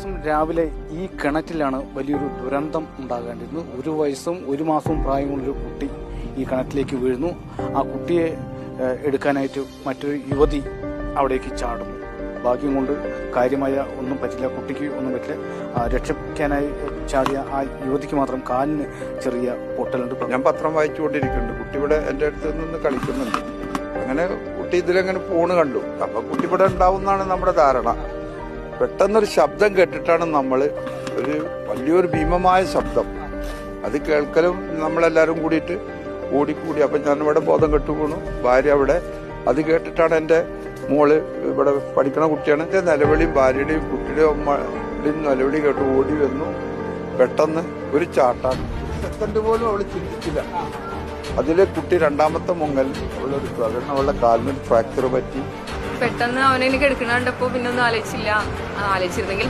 ദിവസം രാവിലെ ഈ കിണറ്റിലാണ് വലിയൊരു ദുരന്തം ഉണ്ടാകേണ്ടിരുന്നത്. 1 വയസ്സും 1 മാസവും പ്രായമുള്ളൊരു കുട്ടി ഈ കിണറ്റിലേക്ക് വീഴുന്നു. ആ കുട്ടിയെ എടുക്കാനായിട്ട് മറ്റൊരു യുവതി അവിടേക്ക് ചാടുന്നു. ഭാഗ്യം കൊണ്ട് കാര്യമായ ഒന്നും പറ്റില്ല, കുട്ടിക്ക് ഒന്നും പറ്റില്ല. രക്ഷിക്കാനായി ചാടിയ ആ യുവതിക്ക് മാത്രം കാലിന് ചെറിയ പൊട്ടലുണ്ട്. ഞാൻ പത്രം വായിച്ചുകൊണ്ടിരിക്കുന്നുണ്ട്. കുട്ടി ഇവിടെ എൻ്റെ അടുത്ത് നിന്ന് കളിക്കുന്നുണ്ട്. അങ്ങനെ കുട്ടി ഇതിലെങ്ങനെ ഫോണ് കണ്ടു. അപ്പൊ കുട്ടി ഇവിടെ ഉണ്ടാവുന്നതാണ് നമ്മുടെ ധാരണ. പെട്ടെന്നൊരു ശബ്ദം കേട്ടിട്ടാണ് നമ്മൾ വലിയൊരു ഭീമമായ ശബ്ദം അത് കേൾക്കലും നമ്മളെല്ലാവരും കൂടിയിട്ട് ഓടിക്കൂടി. അപ്പം ഞാനിവിടെ ബോധം കെട്ടു വീണു. ഭാര്യ അവിടെ. അത് കേട്ടിട്ടാണ് എൻ്റെ മോള്, ഇവിടെ പഠിക്കണ കുട്ടിയാണ്, എൻ്റെ നിലവിളിയും ഭാര്യയുടെയും കുട്ടിയുടെയും അമ്മയുടെയും നിലവിളി കേട്ട് ഓടി വന്നു. പെട്ടെന്ന് ഒരു ചാട്ടാണ്. സെക്കൻഡ് പോലും അവൾ ചിന്തിച്ചില്ല. അതിലെ കുട്ടി രണ്ടാമത്തെ മുങ്ങൽ അവളെടുത്തു. കാരണം അവളുടെ കാലിന് ഫ്രാക്ചർ പറ്റി. പെട്ടെന്ന് അവനെ എനിക്ക് എടുക്കണ കണ്ടപ്പോ പിന്നെ ഒന്നും ആലോചിച്ചില്ല. ആലോചിച്ചിരുന്നെങ്കിൽ